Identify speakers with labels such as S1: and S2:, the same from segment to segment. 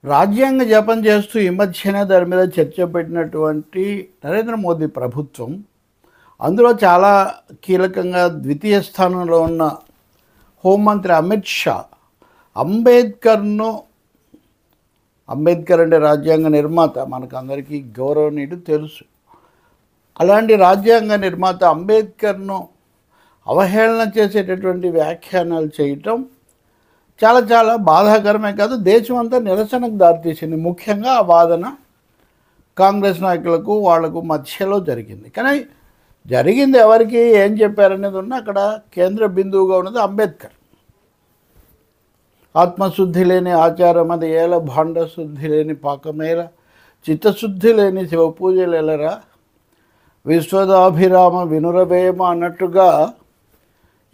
S1: రాజ్యాంగ జపం చేస్తూ ఈ మధ్యనే దాని మీద చర్చ పెట్టినటువంటి నరేంద్ర మోదీ ప్రభుత్వం, అందులో చాలా కీలకంగా ద్వితీయ స్థానంలో ఉన్న హోంమంత్రి అమిత్ షా అంబేద్కర్ అంటే రాజ్యాంగ నిర్మాత, మనకు అందరికీ గౌరవనీయుడు తెలుసు. అలాంటి రాజ్యాంగ నిర్మాత అంబేద్కర్ను అవహేళన చేసేటటువంటి వ్యాఖ్యానాలు చేయటం చాలా చాలా బాధాకరమే కాదు, దేశం అంతా నిరసనకు దారితీసింది. ముఖ్యంగా ఆ వాదన కాంగ్రెస్ నాయకులకు వాళ్లకు మధ్యలో జరిగింది. కానీ జరిగింది ఎవరికి ఏం చెప్పారనేది ఉన్న అక్కడ కేంద్ర బిందువుగా ఉన్నది అంబేద్కర్. ఆత్మశుద్ధి లేని ఆచారం అది ఏల, భాండ శుద్ధి లేని పాకమేల, చిత్తశుద్ధి లేని శివపూజలెలరా, విశ్వదాభిరామ వినురవేమ అన్నట్టుగా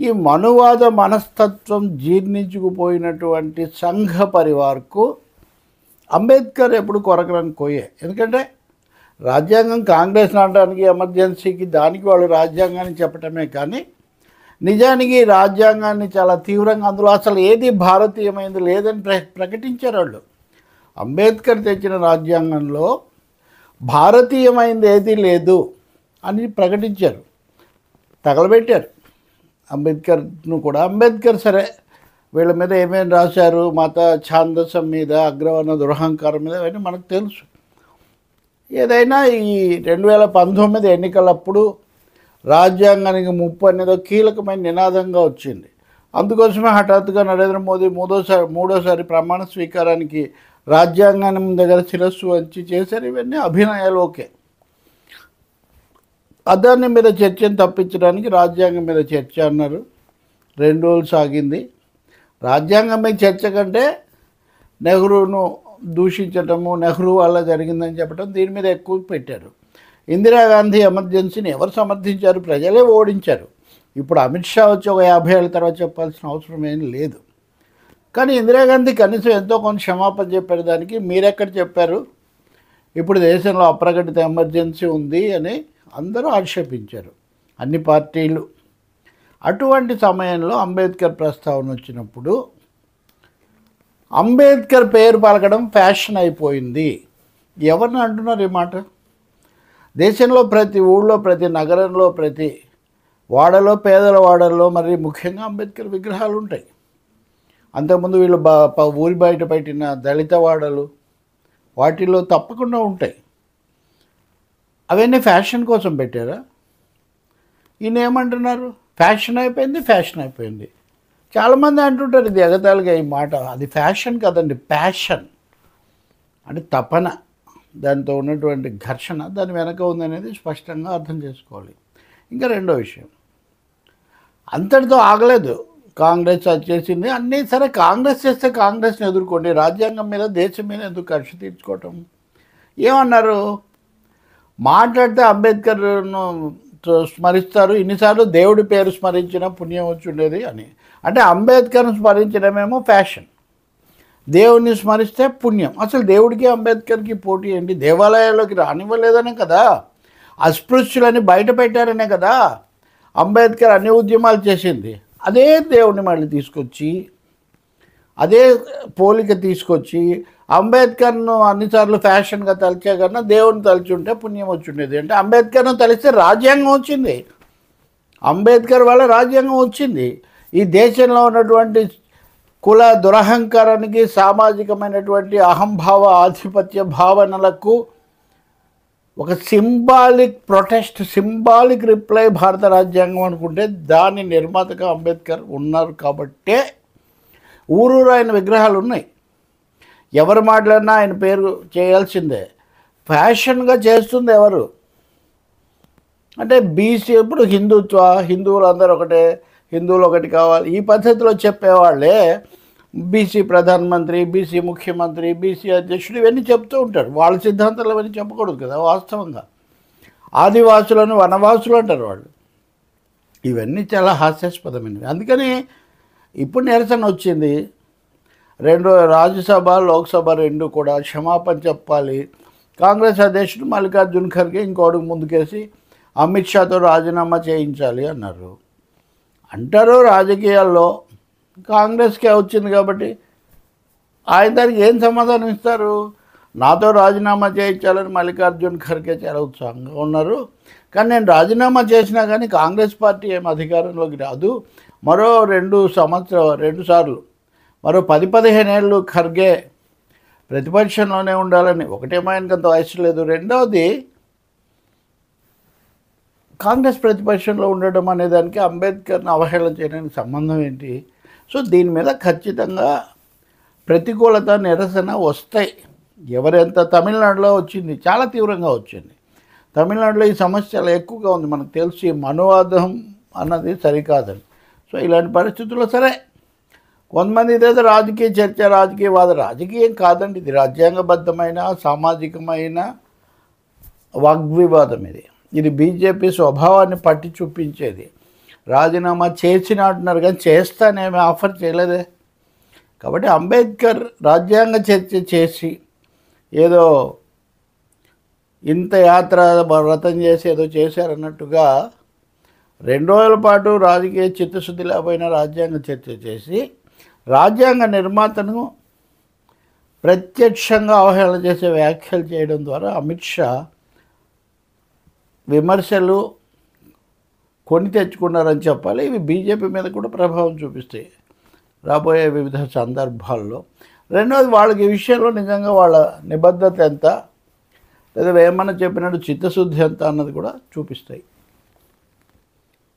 S1: ఈ మనువాద మనస్తత్వం జీర్ణించుకుపోయినటువంటి సంఘ పరివార్కు అంబేద్కర్ ఎప్పుడు కొరకరని కోయే. ఎందుకంటే రాజ్యాంగం కాంగ్రెస్ నాటడానికి, ఎమర్జెన్సీకి, దానికి వాళ్ళు రాజ్యాంగాన్ని చెప్పటమే కానీ నిజానికి రాజ్యాంగాన్ని చాలా తీవ్రంగా అందులో అసలు ఏది భారతీయమైంది లేదని ప్రకటించారు వాళ్ళు. అంబేద్కర్ తెచ్చిన రాజ్యాంగంలో భారతీయమైంది ఏది లేదు అని ప్రకటించారు, తగలబెట్టారు అంబేద్కర్ను కూడా. అంబేద్కర్ సరే వీళ్ళ మీద ఏమేమి రాశారు, మత ఛాందసం మీద, అగ్రవర్ణ దురహంకారం మీద, అవన్నీ మనకు తెలుసు. ఏదైనా ఈ 2019 ఎన్నికలప్పుడు రాజ్యాంగానికి ముప్పు అనేది కీలకమైన నినాదంగా వచ్చింది. అందుకోసమే హఠాత్తుగా నరేంద్ర మోదీ మూడోసారి ప్రమాణ స్వీకారానికి రాజ్యాంగం దగ్గర శిరస్సు వంచి చేశారు. ఇవన్నీ అభినయాలు ఓకే. అదాన్ని మీద చర్చను తప్పించడానికి రాజ్యాంగం మీద చర్చ అన్నారు. 2 రోజులు సాగింది. రాజ్యాంగం మీద చర్చ కంటే నెహ్రూను దూషించటము, నెహ్రూ వల్ల జరిగిందని చెప్పడం, దీని మీద ఎక్కువ పెట్టారు. ఇందిరాగాంధీ ఎమర్జెన్సీని ఎవరు సమర్థించారు? ప్రజలే ఓడించారు. ఇప్పుడు అమిత్ షా వచ్చి ఒక 50 ఏళ్ళ తర్వాత చెప్పాల్సిన అవసరం ఏం లేదు. కానీ ఇందిరాగాంధీ కనీసం ఎంతో కొంత క్షమాపణ చెప్పారు. దానికి మీరెక్కడ చెప్పారు? ఇప్పుడు దేశంలో అప్రకటిత ఎమర్జెన్సీ ఉంది అని అందరూ ఆక్షేపించారు, అన్ని పార్టీలు. అటువంటి సమయంలో అంబేద్కర్ ప్రస్తావన వచ్చినప్పుడు అంబేద్కర్ పేరు పలకడం ఫ్యాషన్ అయిపోయింది. ఎవరిని అంటున్నారు ఈ మాట? దేశంలో ప్రతి ఊళ్ళో, ప్రతి నగరంలో, ప్రతి వాడలో, పేదల వాడల్లో మరి ముఖ్యంగా అంబేద్కర్ విగ్రహాలు ఉంటాయి. అంతకుముందు వీళ్ళు ఊరి బయట పెట్టిన దళిత వాడలు, వాటిల్లో తప్పకుండా ఉంటాయి. అవన్నీ ఫ్యాషన్ కోసం పెట్టారా? ఈయన ఏమంటున్నారు? ఫ్యాషన్ అయిపోయింది. చాలామంది అంటుంటారు ఇది ఎగతాళిగా ఈ మాట. అది ఫ్యాషన్ కదండి, ప్యాషన్ అంటే తపన, దాంతో ఉన్నటువంటి ఘర్షణ దాని వెనక ఉందనేది స్పష్టంగా అర్థం చేసుకోవాలి. ఇంకా రెండో విషయం, అంతటితో ఆగలేదు. కాంగ్రెస్ వచ్చేసింది అన్నీ సరే. కాంగ్రెస్ చేస్తే కాంగ్రెస్ని ఎదుర్కోండి, రాజ్యాంగం మీద, దేశం మీద ఎందుకు కక్ష తీర్చుకోవటం? ఏమన్నారు? మాట్లాడితే అంబేద్కర్ను స్మరిస్తారు, ఇన్నిసార్లు దేవుడి పేరు స్మరించిన పుణ్యం వచ్చి ఉండేది అని. అంటే అంబేద్కర్ను స్మరించడమేమో ఫ్యాషన్, దేవుడిని స్మరిస్తే పుణ్యం. అసలు దేవుడికి అంబేద్కర్కి పోటీ ఏంటి? దేవాలయాల్లోకి రానివ్వలేదనే కదా, అస్పృశ్యులని బయట పెట్టారనే కదా అంబేద్కర్ అన్ని ఉద్యమాలు చేసింది. అదే దేవుడిని మళ్ళీ తీసుకొచ్చి, అదే పోలిక తీసుకొచ్చి అంబేద్కర్ను అన్నిసార్లు ఫ్యాషన్గా తలిచే కన్నా దేవుడిని తలిచి ఉంటే పుణ్యం వచ్చి ఉండేది. అంటే అంబేద్కర్ను తలిస్తే రాజ్యాంగం వచ్చింది, అంబేద్కర్ వల్ల రాజ్యాంగం వచ్చింది. ఈ దేశంలో ఉన్నటువంటి కుల దురహంకారానికి, సామాజికమైనటువంటి అహంభావ, ఆధిపత్య భావనలకు ఒక సింబాలిక్ ప్రొటెస్ట్, సింబాలిక్ రిప్లై భారత రాజ్యాంగం అనుకుంటే దాని నిర్మాతగా అంబేద్కర్ ఉన్నారు. కాబట్టే ఊరూరు ఆయన విగ్రహాలు ఉన్నాయి. ఎవరు మాట్లాడినా ఆయన పేరు చేయాల్సిందే. ఫ్యాషన్గా చేస్తుంది ఎవరు అంటే బీసీ. ఇప్పుడు హిందువులు అందరూ ఒకటే, హిందువులు ఒకటి కావాలి, ఈ పద్ధతిలో చెప్పేవాళ్ళే బీసీ ప్రధానమంత్రి, బీసీ ముఖ్యమంత్రి, బీసీ అధ్యక్షుడు ఇవన్నీ చెప్తూ ఉంటారు. వాళ్ళ సిద్ధాంతాలు అవన్నీ చెప్పకూడదు కదా. వాస్తవంగా ఆదివాసులను వనవాసులు అంటారు వాళ్ళు. ఇవన్నీ చాలా హాస్యాస్పదమైనవి. అందుకని ఇప్పుడు నిరసన వచ్చింది. రాజ్యసభ, లోక్సభ 2 కూడా క్షమాపణ చెప్పాలి. కాంగ్రెస్ అధ్యక్షుడు మల్లికార్జున్ ఖర్గే ఇంకో అడుగు ముందుకేసి అమిత్ షాతో రాజీనామా చేయించాలి అన్నారు. అంటారు రాజకీయాల్లో కాంగ్రెస్కే వచ్చింది కాబట్టి ఆయన దానికి ఏం సమాధానం ఇస్తారు? నాతో రాజీనామా చేయించాలని మల్లికార్జున్ ఖర్గే చాలా ఉత్సాహంగా ఉన్నారు, కానీ నేను రాజీనామా చేసినా కానీ కాంగ్రెస్ పార్టీ ఏం అధికారంలోకి రాదు, మరో 2 సార్లు మరో 10-15 ఏళ్ళు ఖర్గే ప్రతిపక్షంలోనే ఉండాలని. ఒకటేమో ఆయనకి అంత వయసు లేదు, రెండవది కాంగ్రెస్ ప్రతిపక్షంలో ఉండడం అనే దానికి అంబేద్కర్ని అవహేళన చేయడానికి సంబంధం ఏంటి? సో దీని మీద ఖచ్చితంగా ప్రతికూలత, నిరసన వస్తాయి. ఎవరెంత తమిళనాడులో వచ్చింది, చాలా తీవ్రంగా వచ్చింది. తమిళనాడులో ఈ సమస్య చాలా ఎక్కువగా ఉంది. మనకు తెలిసి మనువాదం అన్నది సరికాదని. సో ఇలాంటి పరిస్థితుల్లో సరే కొంతమంది ఇదేదో రాజకీయ చర్చ, రాజకీయం కాదండి, ఇది రాజ్యాంగబద్ధమైన సామాజికమైన వాగ్వివాదం. ఇది బీజేపీ స్వభావాన్ని పట్టి చూపించేది. రాజీనామా చేసిన అంటున్నారు కానీ చేస్తానేమి ఆఫర్ చేయలేదే. కాబట్టి అంబేద్కర్ రాజ్యాంగ చర్చ చేసి ఏదో ఇంత యాత్ర వ్రతం చేసి ఏదో చేశారన్నట్టుగా 2 రోజుల పాటు రాజకీయ చిత్తశుద్ధి లేకపోయినా రాజ్యాంగ చర్చ చేసి రాజ్యాంగ నిర్మాతను ప్రత్యక్షంగా అవహేళన చేసే వ్యాఖ్యలు చేయడం ద్వారా అమిత్ షా విమర్శలు కొని తెచ్చుకున్నారని చెప్పాలి. ఇవి బీజేపీ మీద కూడా ప్రభావం చూపిస్తాయి రాబోయే వివిధ సందర్భాల్లో. రెండవది, వాళ్ళకి ఈ విషయంలో నిజంగా వాళ్ళ నిబద్ధత ఎంత, లేదా ఏమన్నా చెప్పినట్టు చిత్తశుద్ధి ఎంత అన్నది కూడా చూపిస్తాయి.